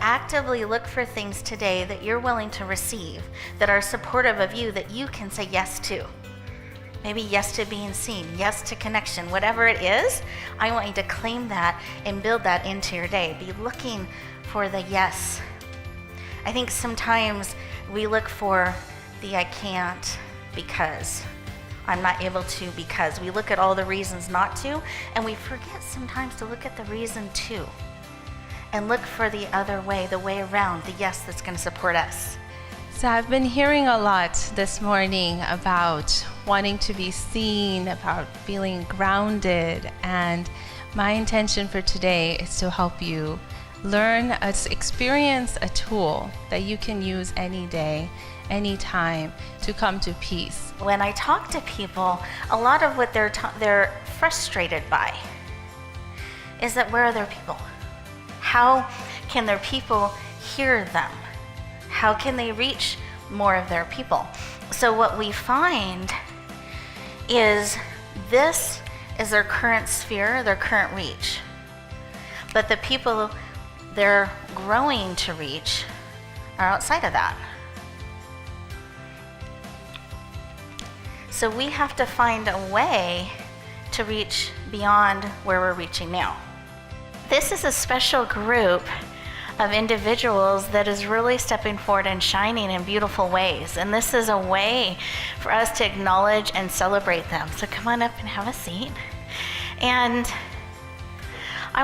Actively look for things today that you're willing to receive, that are supportive of you, that you can say yes to. Maybe yes to being seen, yes to connection, whatever it is. I want you to claim that and build that into your day. Be looking for the yes. I think sometimes we look for the I can't because, I'm not able to because. We look at all the reasons not to, and we forget sometimes to look at the reason to. And look for the other way, the way around, the yes that's going to support us. So I've been hearing a lot this morning about wanting to be seen, about feeling grounded, and my intention for today is to help you learn, experience a tool that you can use any day, any time to come to peace. When I talk to people, a lot of what they're frustrated by is that where are their people? How can their people hear them? How can they reach more of their people? So what we find is this is their current sphere, their current reach. But the people they're growing to reach are outside of that. So we have to find a way to reach beyond where we're reaching now. This is a special group of individuals that is really stepping forward and shining in beautiful ways. And this is a way for us to acknowledge and celebrate them. So come on up and have a seat. And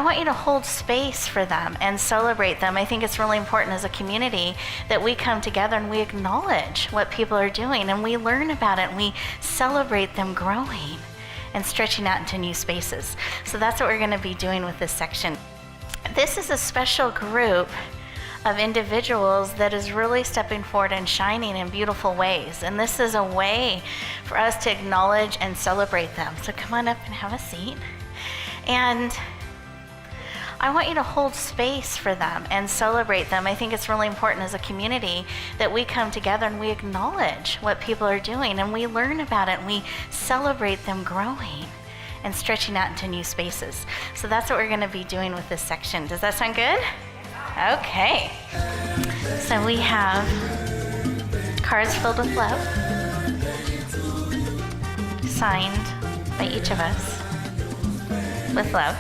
I want you to hold space for them and celebrate them. I think it's really important as a community that we come together and we acknowledge what people are doing and we learn about it and we celebrate them growing and stretching out into new spaces. So that's what we're going to be doing with this section. This is a special group of individuals that is really stepping forward and shining in beautiful ways. And this is a way for us to acknowledge and celebrate them. So come on up and have a seat. And I want you to hold space for them and celebrate them. I think it's really important as a community that we come together and we acknowledge what people are doing and we learn about it and we celebrate them growing and stretching out into new spaces. So that's what we're going to be doing with this section. Does that sound good? Okay. So we have cards filled with love, signed by each of us with love.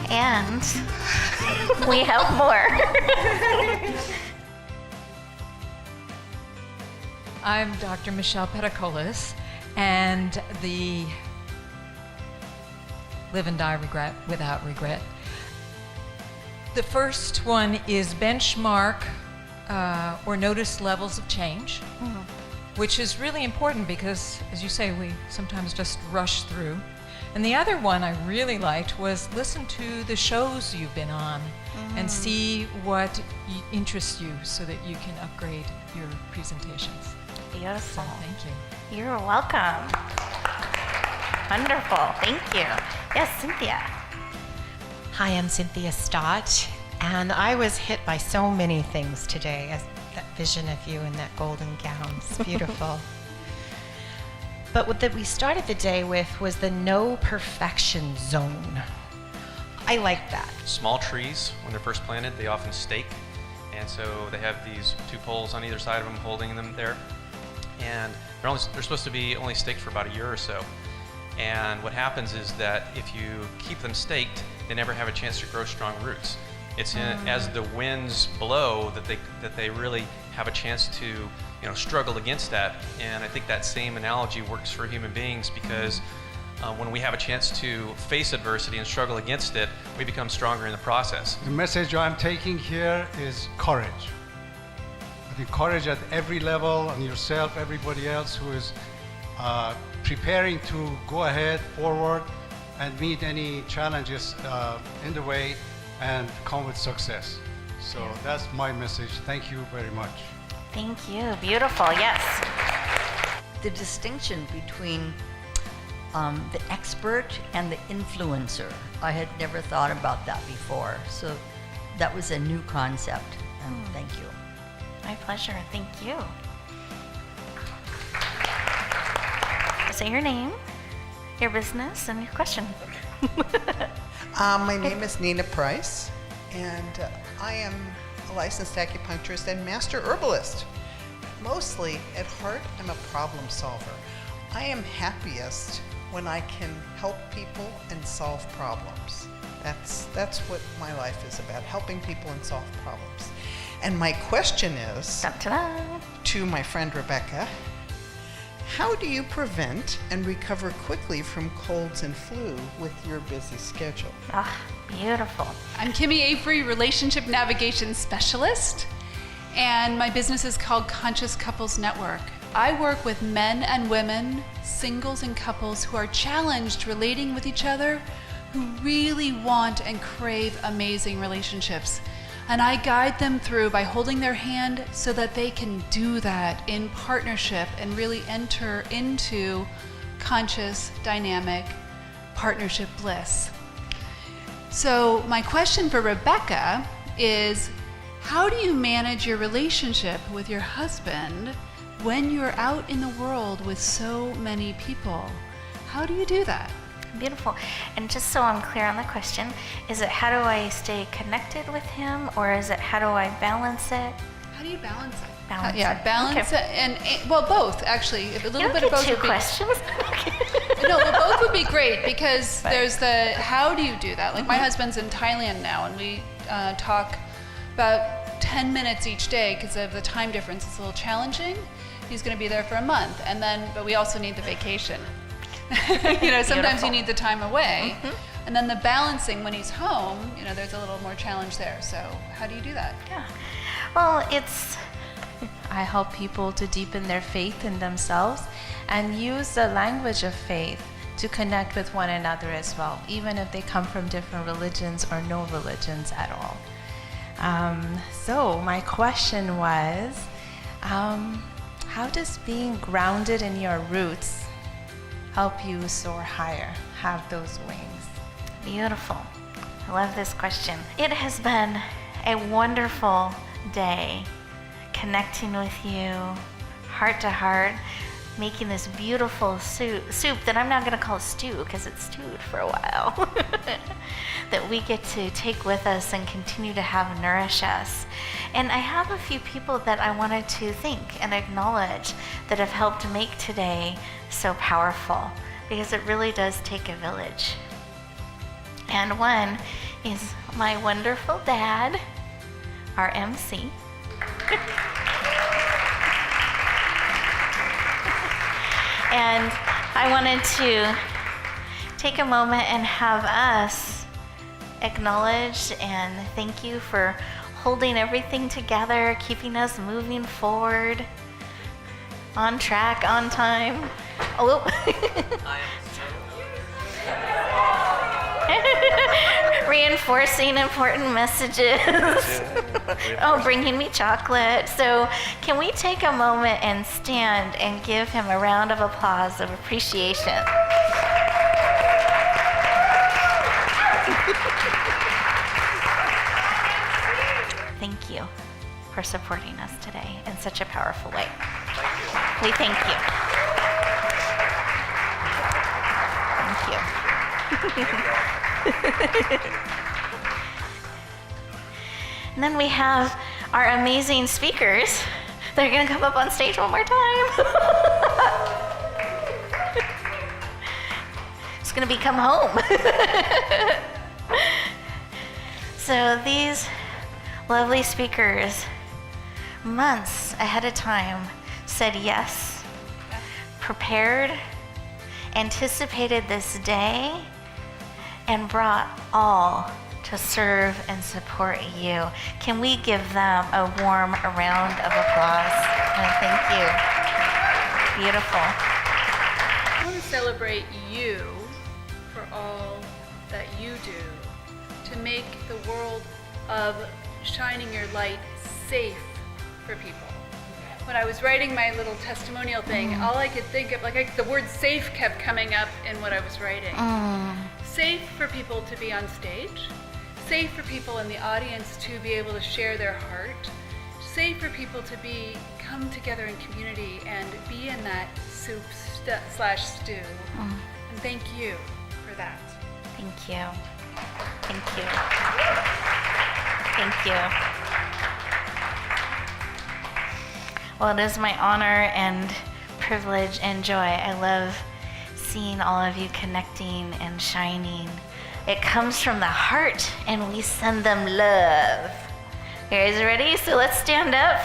And we have more. I'm Dr. Michelle Pedicolis, and the Live and Die Regret Without Regret. The first one is benchmark or notice levels of change, which is really important because, as you say, we sometimes just rush through. And the other one I really liked was listen to the shows you've been on and see what interests you so that you can upgrade your presentations. Beautiful. So, thank you. You're welcome. Wonderful. Thank you. Yes, Cynthia. Hi, I'm Cynthia Stott, and I was hit by so many things today. As that vision of you in that golden gown, it's beautiful. But what that we started the day with was the no perfection zone. I like that. Small trees, when they're first planted, they often stake. And so they have these two poles on either side of them holding them there. And they're supposed to be only staked for about a year or so. And what happens is that if you keep them staked, they never have a chance to grow strong roots. It's as the winds blow that they really have a chance to struggle against that. And I think that same analogy works for human beings because when we have a chance to face adversity and struggle against it, we become stronger in the process. The message I'm taking here is courage. I think courage at every level, on yourself, everybody else who is preparing to go ahead, forward, and meet any challenges in the way and come with success. So that's my message. Thank you very much. Thank you. Beautiful. Yes. The distinction between the expert and the influencer, I had never thought about that before. So that was a new concept, and thank you. My pleasure. Thank you. Say your name, your business, and your question. My name is Nina Price, and I am a licensed acupuncturist and master herbalist. Mostly, at heart, I'm a problem solver. I am happiest when I can help people and solve problems. That's what my life is about, helping people and solve problems. And my question is, Ta-da. to my friend Rebecca, how do you prevent and recover quickly from colds and flu with your busy schedule? Ah, beautiful. I'm Kimi Avary, Relationship Navigation Specialist, and my business is called Conscious Couples Network. I work with men and women, singles and couples who are challenged relating with each other, who really want and crave amazing relationships. And I guide them through by holding their hand so that they can do that in partnership and really enter into conscious, dynamic partnership bliss. So my question for Rebecca is, how do you manage your relationship with your husband when you're out in the world with so many people? How do you do that? Beautiful. And just so I'm clear on the question, is it how do I stay connected with him, or is it how do I balance it? How do you balance it? Balance it, and well, both actually. A little bit of both. Two would be, questions. no, well, both would be great because there's the how do you do that? Like my husband's in Thailand now, and we talk about 10 minutes each day because of the time difference. It's a little challenging. He's going to be there for a month, and then but we also need the vacation. Sometimes you need the time away. And then the balancing when he's home, there's a little more challenge there. So how do you do that? Yeah. Well, I help people to deepen their faith in themselves and use the language of faith to connect with one another as well, even if they come from different religions or no religions at all. So my question was, how does being grounded in your roots help you soar higher, have those wings? beautiful. I love this question. It has been a wonderful day connecting with you, heart to heart, making this beautiful soup that I'm not going to call stew because it's stewed for a while, that we get to take with us and continue to have nourish us. And I have a few people that I wanted to thank and acknowledge that have helped make today so powerful, because it really does take a village. And one is my wonderful dad, our MC. And I wanted to take a moment and have us acknowledge and thank you for holding everything together, keeping us moving forward, on track, on time. Oh. Reinforcing important messages. Oh, bringing me chocolate. So can we take a moment and stand and give him a round of applause of appreciation? Thank you for supporting us today in such a powerful way. We thank you. Thank you. And then we have our amazing speakers. They're going to come up on stage one more time. It's going to be come home. So these lovely speakers, months ahead of time, said yes, prepared, anticipated this day, and brought all to serve and support you. Can we give them a warm round of applause? And thank you. Beautiful. I want to celebrate you for all that you do to make the world of shining your light safe for people. When I was writing my little testimonial thing, all I could think of, the word safe kept coming up in what I was writing. Safe for people to be on stage, safe for people in the audience to be able to share their heart, safe for people to come together in community and be in that soup/stew. And thank you for that. Thank you. Thank you. Thank you. Well, it is my honor and privilege and joy. I love seeing all of you connecting and shining. It comes from the heart, and we send them love. You guys ready? So let's stand up.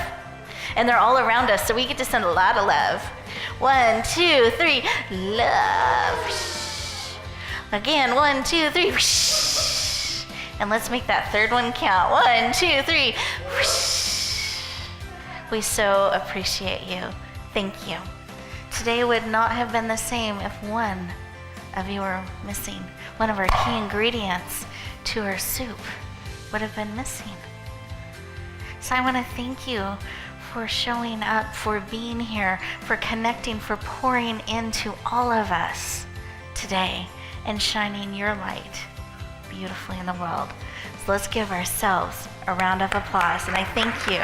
And they're all around us, so we get to send a lot of love. 1, 2, 3, love. Again, 1, 2, 3. And let's make that third one count. 1, 2, 3. We so appreciate you. Thank you. Today would not have been the same if one of you were missing. One of our key ingredients to our soup would have been missing. So I want to thank you for showing up, for being here, for connecting, for pouring into all of us today and shining your light beautifully in the world. So let's give ourselves a round of applause, and I thank you.